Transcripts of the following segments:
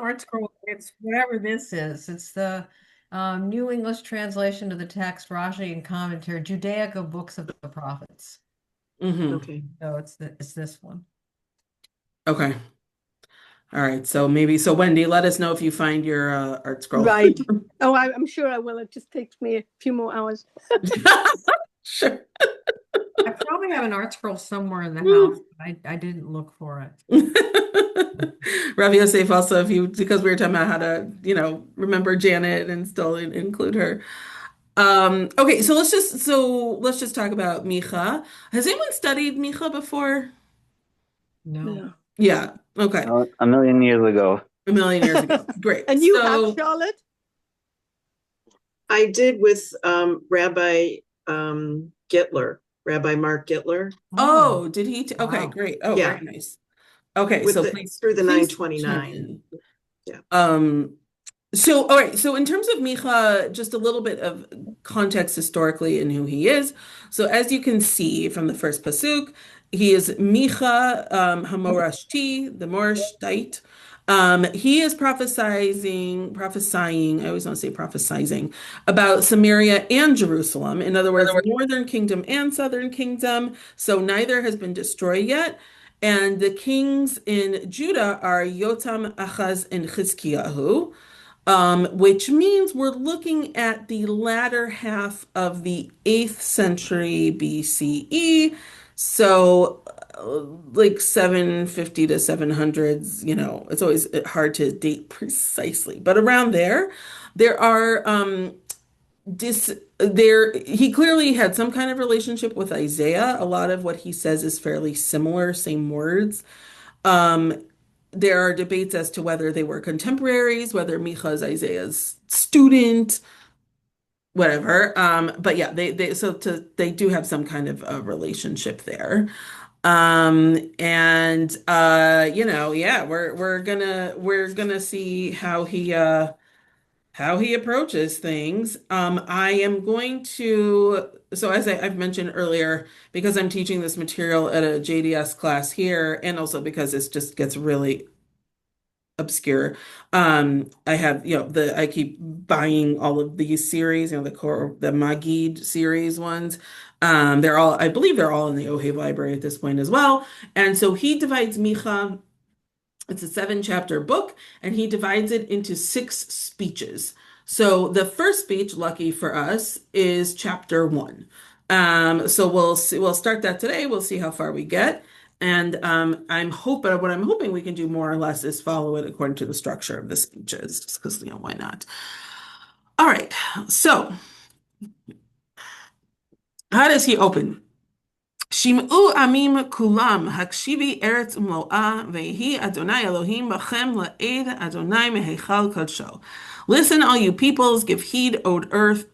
art scroll. It's whatever this is. It's the New English translation of the text, Rashi and commentary, Judaica books of the prophets. Hmm. Okay. So it's this one. Okay. All right. So Wendy, let us know if you find your art scroll. Right. Oh, I'm sure I will. It just takes me a few more hours. Sure. I probably have an art scroll somewhere in the house, but I didn't look for it. Rav Yosef also, if you because we were talking about how to, remember Janet and still include her. Okay, so let's just talk about Micha. Has anyone studied Micha before? No. No. Yeah. Okay. A million years ago. A million years ago. Great. And you have, So, Charlotte? I did with Rabbi Gittler, Rabbi Mark Gittler, Oh, did he? Okay, wow. great. Oh, yeah, very nice. Okay, with so the please, through the please chime 929. in. Yeah. So, all right. So, in terms of Micha, just a little bit of context historically and who he is. So, as you can see from the first pasuk, he is Micha Hamorashti, the Morashtite. He is prophesying. I always want to say prophesizing about Samaria and Jerusalem. In other words, northern kingdom and southern kingdom. So, neither has been destroyed yet. And the kings in Judah are Yotam, Achaz, and Chizkiyahu, which means we're looking at the latter half of the 8th century BCE. So, like 750 to 700s, it's always hard to date precisely, but around there, there are he clearly had some kind of relationship with Isaiah. A lot of what he says is fairly similar, same words. Um, there are debates as to whether they were contemporaries, whether Micha is Isaiah's student, whatever. But yeah, they do have some kind of a relationship there. And yeah, we're gonna see how he approaches things. I am going to, so as I've mentioned earlier, because I'm teaching this material at a JDS class here, and also because it just gets really obscure. I have, I keep buying all of these series, the Magid series ones. I believe they're all in the Ohe library at this point as well. And so he divides Micha, it's a 7-chapter book, and he divides it into 6 speeches. So the first speech, lucky for us, is chapter 1. So we'll start that today. We'll see how far we get. And what I'm hoping we can do more or less is follow it according to the structure of the speeches, just because, why not? All right. So how does he open? Shim'u amim kulam hakshivi eretz umlo'a vehi Adonai Elohim bachem la'ed Adonai mehechal kadsho. Listen, all you peoples, give heed, O earth,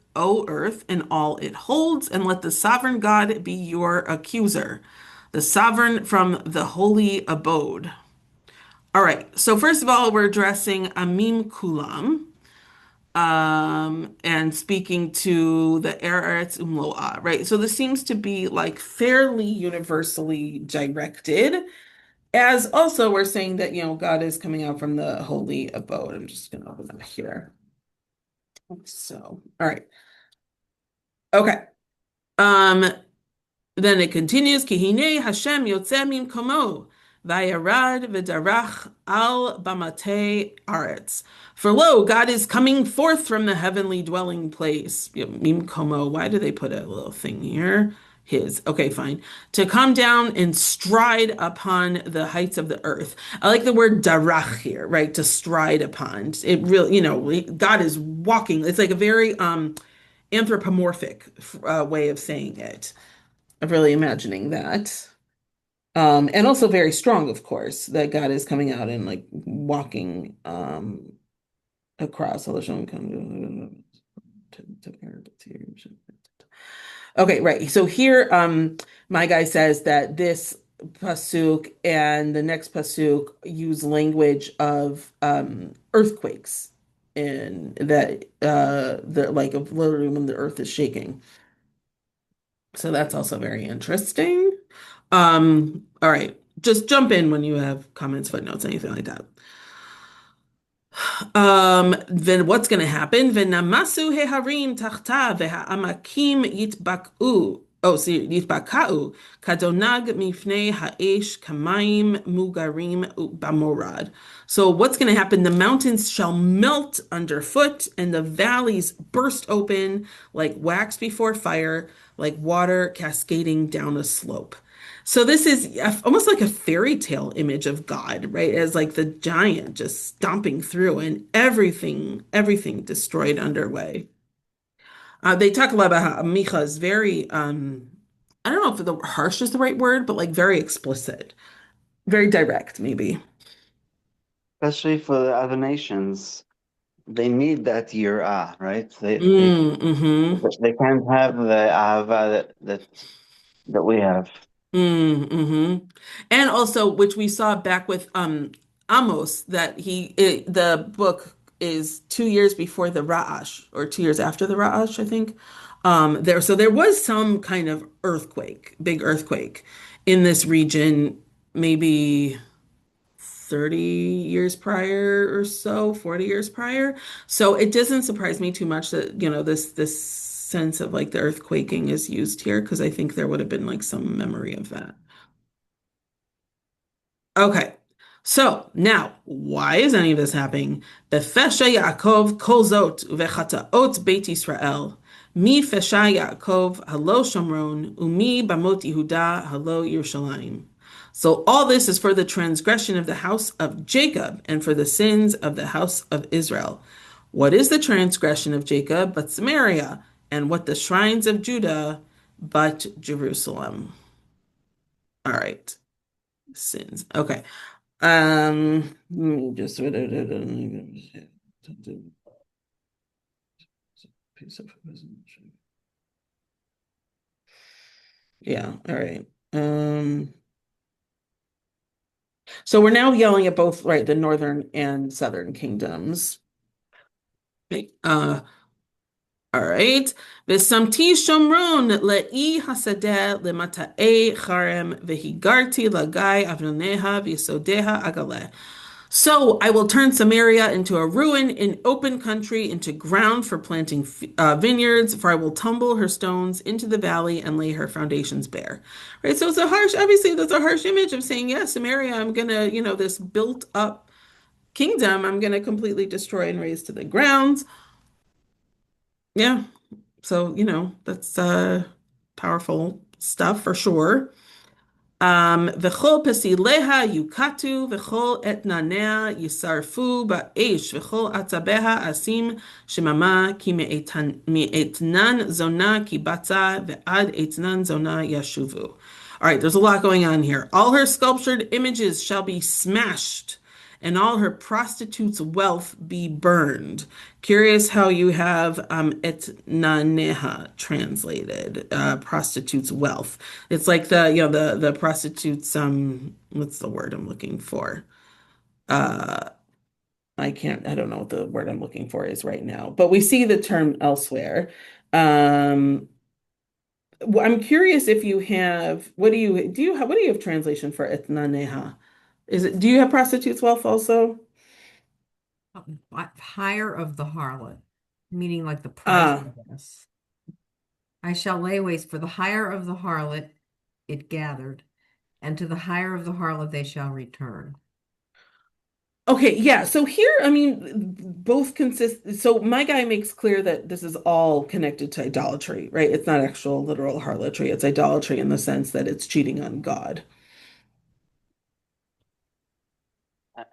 and all it holds, and let the sovereign God be your accuser, the sovereign from the holy abode. All right, so first of all, we're addressing amim kulam, and speaking to the Eretz Umloa, right? So this seems to be like fairly universally directed, as also we're saying that, God is coming out from the holy abode. I'm just going to open that here. So, all right. Okay. Um, then it continues, Kihine Hashem Yotzeh Mimkomo, Vayarad V'darach al Bamate Aretz. For lo, God is coming forth from the heavenly dwelling place. Mimkomo, why do they put a little thing here? His. Okay, fine. To come down and stride upon the heights of the earth. I like the word darach here, right? To stride upon. It really, God is walking. It's like a very anthropomorphic way of saying it, of really imagining that. And also very strong, of course, that God is coming out and like walking across. Okay, right. So here, my guy says that this pasuk and the next pasuk use language of earthquakes, and that the like of literally when the earth is shaking. So that's also very interesting. All right. Just jump in when you have comments, footnotes, anything like that. then what's going to happen? Venamasu heharim tachta ve'ha'amakim yitbak'u. Oh, see, yitbaka'u kadonag mifnei ha'esh kamayim mugarim bamorad. So what's going to happen? The mountains shall melt underfoot, and the valleys burst open like wax before fire, like water cascading down a slope. So this is almost like a fairy tale image of God, right? As like the giant just stomping through and everything destroyed underway. They talk a lot about how Micha is very, I don't know if the harsh is the right word, but like very explicit, very direct, maybe. Especially for the other nations, they need that yirah, right? Mm-hmm. They can't have the ahava that we have. Mm-hmm. And also, which we saw back with Amos, that the book is 2 years before the Ra'ash, or 2 years after the Ra'ash, I think. So there was some kind of earthquake, big earthquake in this region, maybe 30 years prior or so, 40 years prior. So it doesn't surprise me too much that, this sense of like the earthquaking is used here, because I think there would have been like some memory of that. Okay. So now, why is any of this happening? Befesha Yaakov kol zot uvechataot Beit Yisrael. Mi fesha Yaakov halo Shomron umi bamot Yehuda halo Yerushalayim. So all this is for the transgression of the house of Jacob and for the sins of the house of Israel. What is the transgression of Jacob but Samaria? And what the shrines of Judah but Jerusalem? All right. Sins. Okay. Just yeah, all right. So we're now yelling at both, right, the northern and southern kingdoms. All right. V'samti shomron le'i hasadeh lemata'e charem v'higarti lagai avnoneha v'yisodeha agaleh. So I will turn Samaria into a ruin, in open country, into ground for planting vineyards, for I will tumble her stones into the valley and lay her foundations bare. Right? So it's obviously, that's a harsh image of saying, yeah, Samaria, I'm gonna, this built up kingdom, I'm gonna completely destroy and raze to the ground. Yeah. So, that's powerful stuff for sure. V'chol pesileha yukatu, v'chol etnanea yisarfu ba'esh, v'chol atzabeha asim shemama ki me'etnan zona ki batza, ve'ad etnan zona yashuvu. All right, there's a lot going on here. All her sculptured images shall be smashed, and all her prostitutes' wealth be burned. Curious how you have etnaneha translated, prostitutes' wealth. It's like the prostitutes, what's the word I'm looking for? Uh I don't know what the word I'm looking for is right now, but we see the term elsewhere. I'm curious if you have, what do you have translation for etnaneha? Do you have prostitutes' wealth also? Hire of the harlot, meaning like the price of this. I shall lay waste for the hire of the harlot it gathered, and to the hire of the harlot they shall return. Okay, yeah. So here, I mean, both consist. So my guy makes clear that this is all connected to idolatry, right? It's not actual literal harlotry. It's idolatry in the sense that it's cheating on God.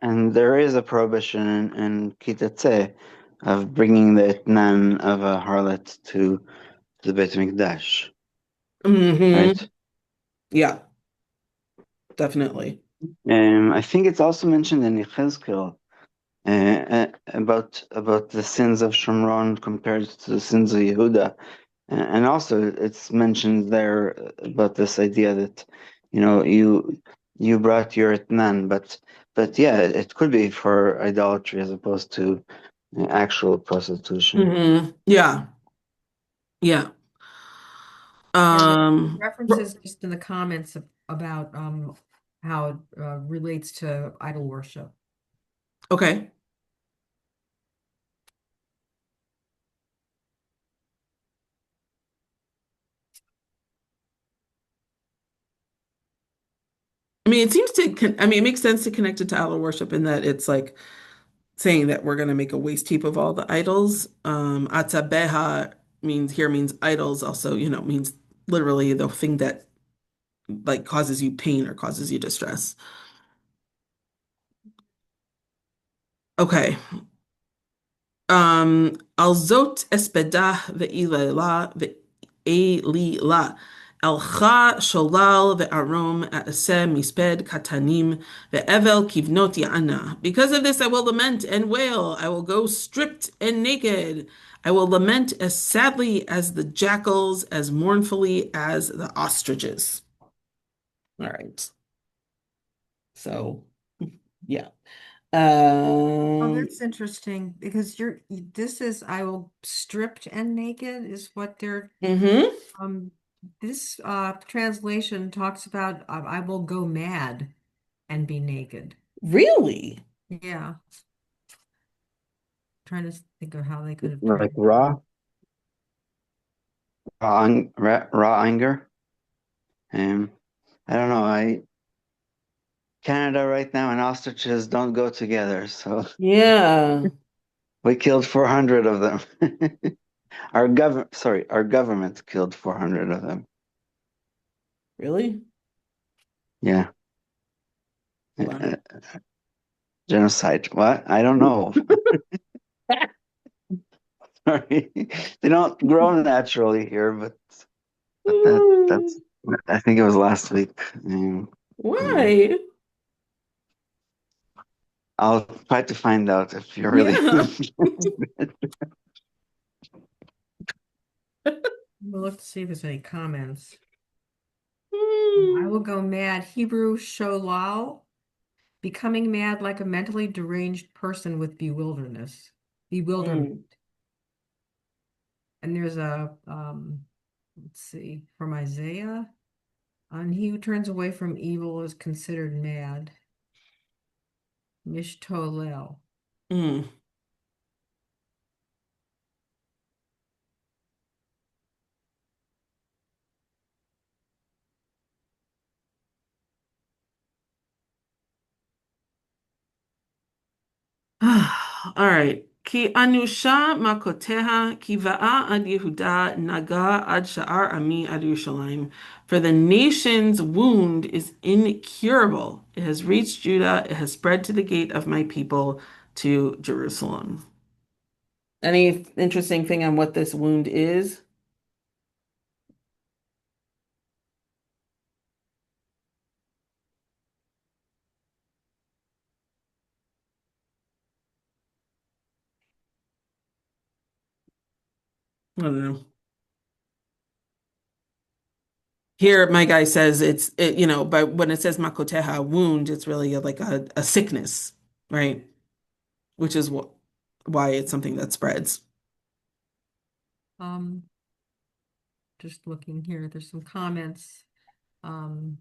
And there is a prohibition in Kitetze of bringing the etnan of a harlot to the Beit Mikdash, right? Yeah, definitely. I think it's also mentioned in Yechezkel about the sins of Shomron compared to the sins of Yehuda. And also it's mentioned there about this idea that, you brought your etnan, but yeah, it could be for idolatry as opposed to actual prostitution. Yeah. Yeah. References just in the comments about how it relates to idol worship. Okay. mean, it seems to, I mean, it makes sense to connect it to idol worship in that it's like saying that we're going to make a waste heap of all the idols. Atzabeha means idols, also, means literally the thing that like causes you pain or causes you distress. Okay. Alzot espeda ve'ilela ve'elila. Elcha sholal ve'arom ase misped katanim ve'evel kivnot ya'ana. Because of this I will lament and wail. I will go stripped and naked. I will lament as sadly as the jackals, as mournfully as the ostriches. All right. So, yeah. Oh, Um, that's interesting because this is I will stripped and naked is what they're mhm. um this translation talks about I will go mad and be naked. Really? Yeah. Trying to think of how they could have Like translated. raw anger. I don't know. Canada right now and ostriches don't go together, so Yeah. we killed 400 of them. Our government killed 400 of them. Really? Yeah. Wow. Uh, Genocide. What? I don't know. Sorry. They don't grow naturally here, but Hmm. that's I think it was last week. Um, Why? I'll try to find out if you're really Yeah. We'll look to see if there's any comments. I Hmm. will go mad. Hebrew sholal, becoming mad like a mentally deranged person with bewilderment. Hmm. And there's a let's see, from Isaiah, and he who turns away from evil is considered mad. Mishtolel. Hmm. All right. Ki anusha makoteha kiva'a ad Yehuda naga ad sha'ar ami ad Yerushalayim. For the nation's wound is incurable. It has reached Judah. It has spread to the gate of my people, to Jerusalem. Any interesting thing on what this wound is? I don't know. Here, my guy says but when it says makoteha, wound, it's really like a sickness, right? Which is why it's something that spreads. Um, just looking here, there's some comments. Um,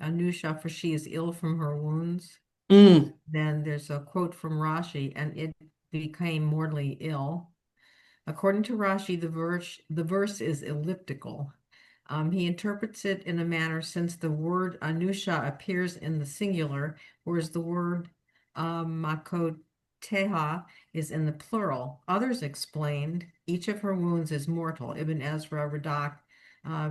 Anusha, for she is ill from her wounds. Mm, Then there's a quote from Rashi, and it became mortally ill. According to Rashi, the verse is elliptical. He interprets it in a manner since the word Anusha appears in the singular, whereas the word Makoteha is in the plural. Others explained each of her wounds is mortal. Ibn Ezra, Radak,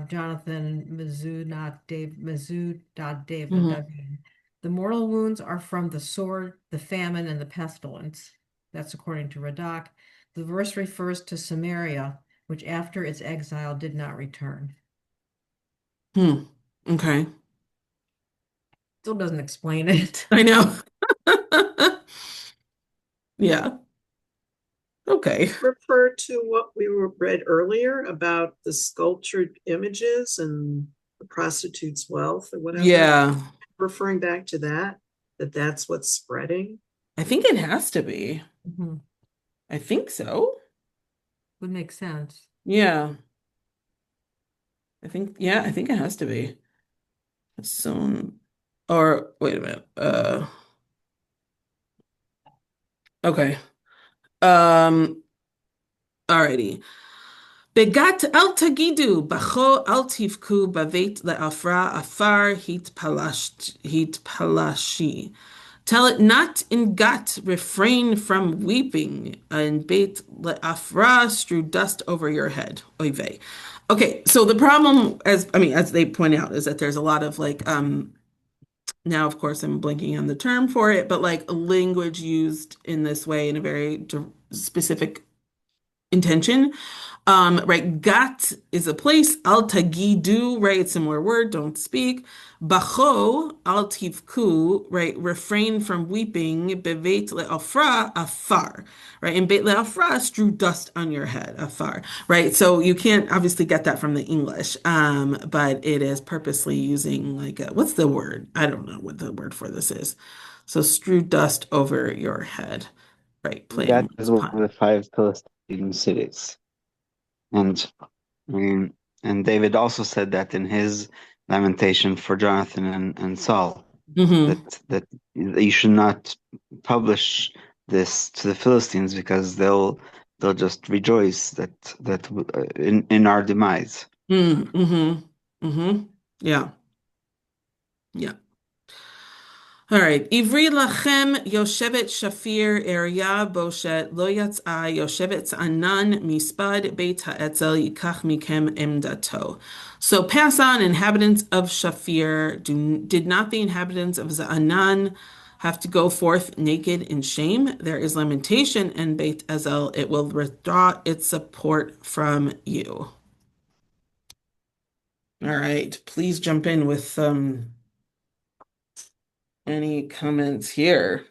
Jonathan, David, mhm, David. The mortal wounds are from the sword, the famine, and the pestilence. That's according to Radak. The verse refers to Samaria, which after its exile did not return. hmm. Okay. Still doesn't explain it. I know. Yeah. Okay. Refer to what we read earlier about the sculptured images and the prostitute's wealth or whatever. Yeah. Referring back to that's what's spreading. I think it has to be. Mhm. I think so. Would make sense. Yeah. I think it has to be. Soon. Or wait a minute. Okay. Um, Alrighty. Begat el tagidu, bacho el tivku, bavet le'afra afar hitpalashi. Tell it not in Gat, refrain from weeping, and Beit le'afra, strew dust over your head. Oy vey. Okay, so the problem, as they point out, is that there's a lot of like, now of course I'm blanking on the term for it, but like language used in this way in a very specific intention. Right, gat is a place. Al tagidu, right, similar word, don't speak. Bacho, al tivku, right, refrain from weeping. Bevet le'afra, afar, right, and beit le'afra, strew dust on your head, afar, right. So you can't obviously get that from the English, but it is purposely using like what's the word? I don't know what the word for this is. So strew dust over your head, right, Gat playing is this one of pun. the five Philistine cities. And um, and David also said that in his lamentation for Jonathan and Saul, Hmm. that you should not publish this to the Philistines because they'll just rejoice that in our demise. Mm-hmm. Mm-hmm. Yeah. Yeah. All right. Ivri lachem Yoshevet Shafir Eria Boshet Lo Yatzah Yoshevet Anan Mispad Beit Ha'etzel Yikach Mikem Emdato. So pass on, inhabitants of Shafir. Did not the inhabitants of Za'anan have to go forth naked in shame? There is lamentation in Beit Ezel. It will withdraw its support from you. All right. Please jump in with any comments here?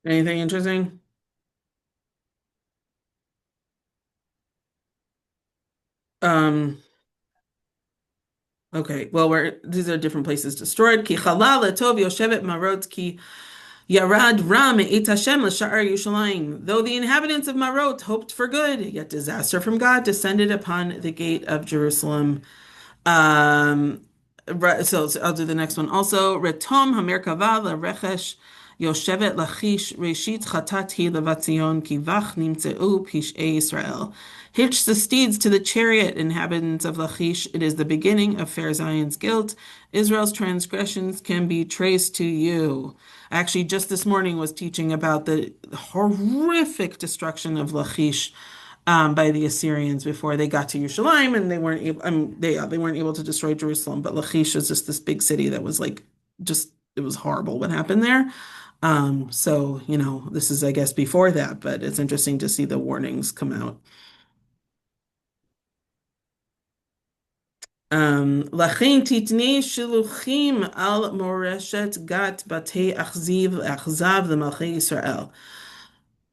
Anything interesting? Um, okay, well, these are different places destroyed. Ki chalal letov yoshevet marot ki yarad ram et Hashem l'sha'ar Yerushalayim. Though the inhabitants of Marot hoped for good, yet disaster from God descended upon the gate of Jerusalem. Um, so I'll do the next one also. Retom hamerkava lerechesh yoshevet lachish reshit chatati levatzion kivach nimtzeu pish'ei Israel. Hitch the steeds to the chariot, inhabitants of Lachish. It is the beginning of Fair Zion's guilt. Israel's transgressions can be traced to you. Actually, just this morning was teaching about the horrific destruction of Lachish by the Assyrians before they got to Yerushalayim, and they weren't able. They weren't able to destroy Jerusalem. But Lachish is just this big city that was like just it was horrible what happened there. So this is I guess before that, but it's interesting to see the warnings come out. Lachein titnei shiluchim al moreshet gat batei achziv achzav l'malchei Yisrael.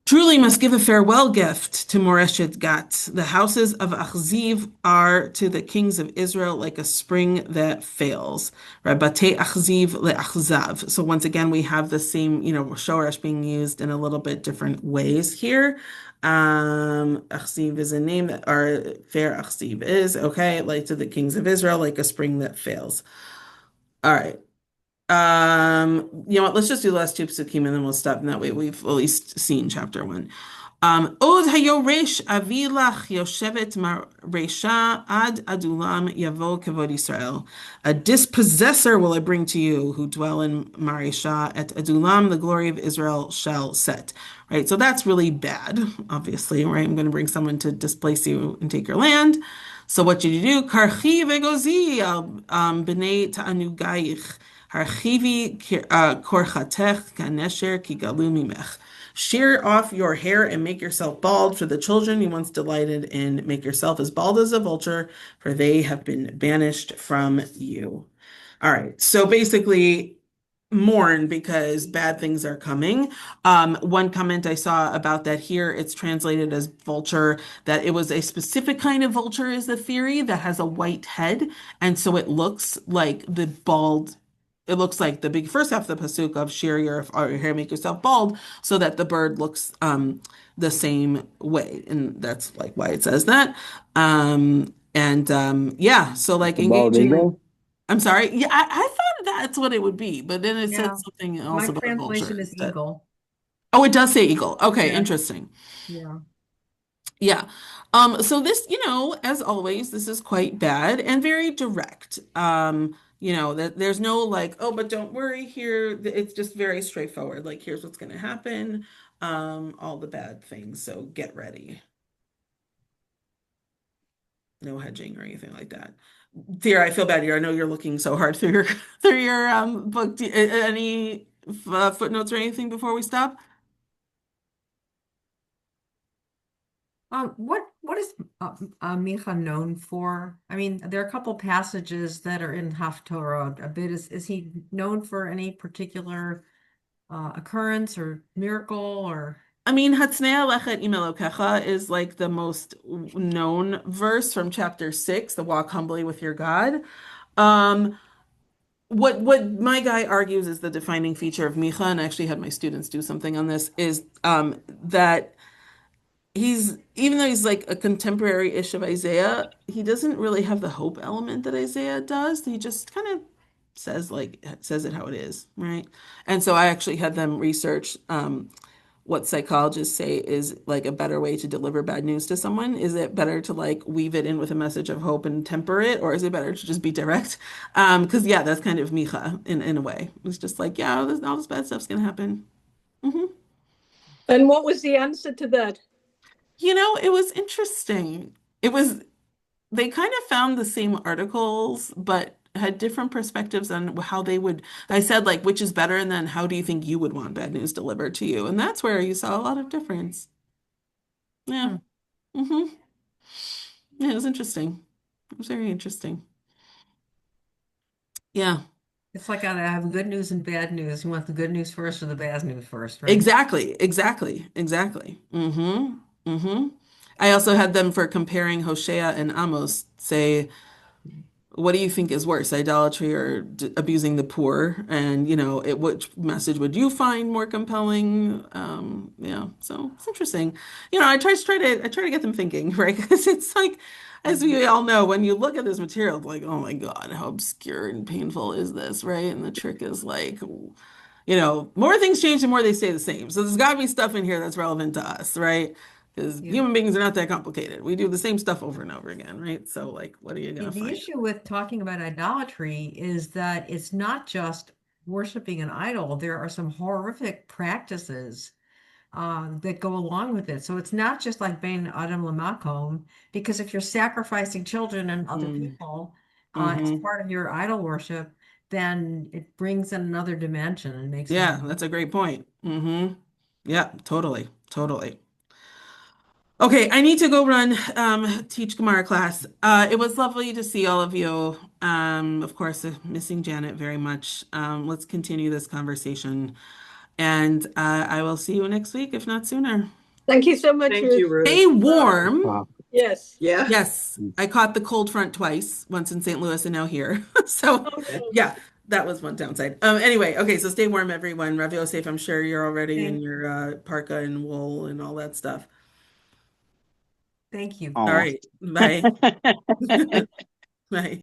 Truly must give a farewell gift to Moreshet Gat. The houses of Achziv are to the kings of Israel like a spring that fails. Batei Achziv le'achzav. So once again, we have the same, shoresh being used in a little bit different ways here. Achziv is a name that our fair Achziv is, okay, like to the kings of Israel, like a spring that fails. All right. You know what? Let's just do the last two psukim and then we'll stop. And that way we've at least seen chapter one. Od hayoresh avilach yoshevet maresha ad adulam yavo kavod Israel. A dispossessor will I bring to you who dwell in Maresha at adulam, the glory of Israel shall set. Right, so that's really bad, obviously, right? I'm going to bring someone to displace you and take your land. So what should you do? Karchi vegozi b'nei ta'anugayich. Harchivi korchatech kanesher kigalu mimech. Shear off your hair and make yourself bald, for the children you once delighted in. Make yourself as bald as a vulture, for they have been banished from you. All right, so basically, mourn because bad things are coming. One comment I saw about that here, it's translated as vulture, that it was a specific kind of vulture is the theory that has a white head, and so it looks like the bald it looks like the big first half of the pasuk of shear your hair, make yourself bald, so that the bird looks the same way, and that's like why it says that. And yeah, so like The bald engage in. eagle? I'm sorry. Yeah, I thought that's what it would be, but then it said Yeah, something else my about a vulture translation is instead. eagle. Oh, it does say eagle. Okay, Yeah, interesting. yeah. Yeah. So this, as always, this is quite bad and very direct. That there's no like, oh, but don't worry here. It's just very straightforward. Like, here's what's going to happen. All the bad things. So get ready. No hedging or anything like that. Dear, I feel bad here. I know you're looking so hard through your through your book. Any footnotes or anything before we stop? What is Micha known for? I mean, there are a couple passages that are in Haftorah. A bit is he known for any particular occurrence or miracle or? I mean, Hatznei Lechet Imelokecha is like the most known verse from chapter 6, the walk humbly with your God. Um, what my guy argues is the defining feature of Micha, and I actually had my students do something on this, is that he's even though he's like a contemporary-ish of Isaiah, he doesn't really have the hope element that Isaiah does. He just kind of says it how it is, right? And so I actually had them research what psychologists say is like a better way to deliver bad news to someone. Is it better to like weave it in with a message of hope and temper it, or is it better to just be direct? Because yeah, that's kind of Micha in a way. It's just like, yeah, all this bad stuff's gonna happen. hmm And what was the answer to that? It was interesting. They kind of found the same articles, but had different perspectives on how they would. I said, like, which is better, and then how do you think you would want bad news delivered to you? And that's where you saw a lot of difference. Yeah. Hmm. hmm Yeah, it was interesting. It was very interesting. Yeah, It's like I have good news and bad news. You want the good news first or the bad news first, right? exactly, exactly, exactly. I also had them for comparing Hosea and Amos say, what do you think is worse, idolatry or abusing the poor? And which message would you find more compelling? Yeah, so it's interesting. I try to get them thinking, right? Because it's like, as Mhm. we all know, when you look at this material, it's like, oh my God, how obscure and painful is this, right? And the trick is like, more things change, the more they stay the same. So there's got to be stuff in here that's relevant to us, right? Because Yeah. human beings are not that complicated. We do the same stuff over and over again, right? So, like, what are you The gonna the find? issue with talking about idolatry is that it's not just worshiping an idol. There are some horrific practices that go along with it. So it's not just like being Adam Lamakom, because if you're sacrificing children and other Mm, people as hmm part of your idol worship, then it brings in another dimension and makes it. Yeah, that's a great point. Yeah, totally, totally. Okay, I need to go run teach Gemara class. It was lovely to see all of you. Of course, missing Janet very much. Let's continue this conversation, and I will see you next week, if not sooner. Thank you so much, Thank you, Ruth. Ruth. Stay warm. Wow. Yes. Yeah. Yes, I caught the cold front twice, once in St. Louis and now here. So, Oh, no. yeah, that was one downside. Anyway, okay, so stay warm, everyone. Rav Yosef, I'm sure you're already in Thank, your parka and wool and all that stuff. thank you. All Almost. right, bye. Bye.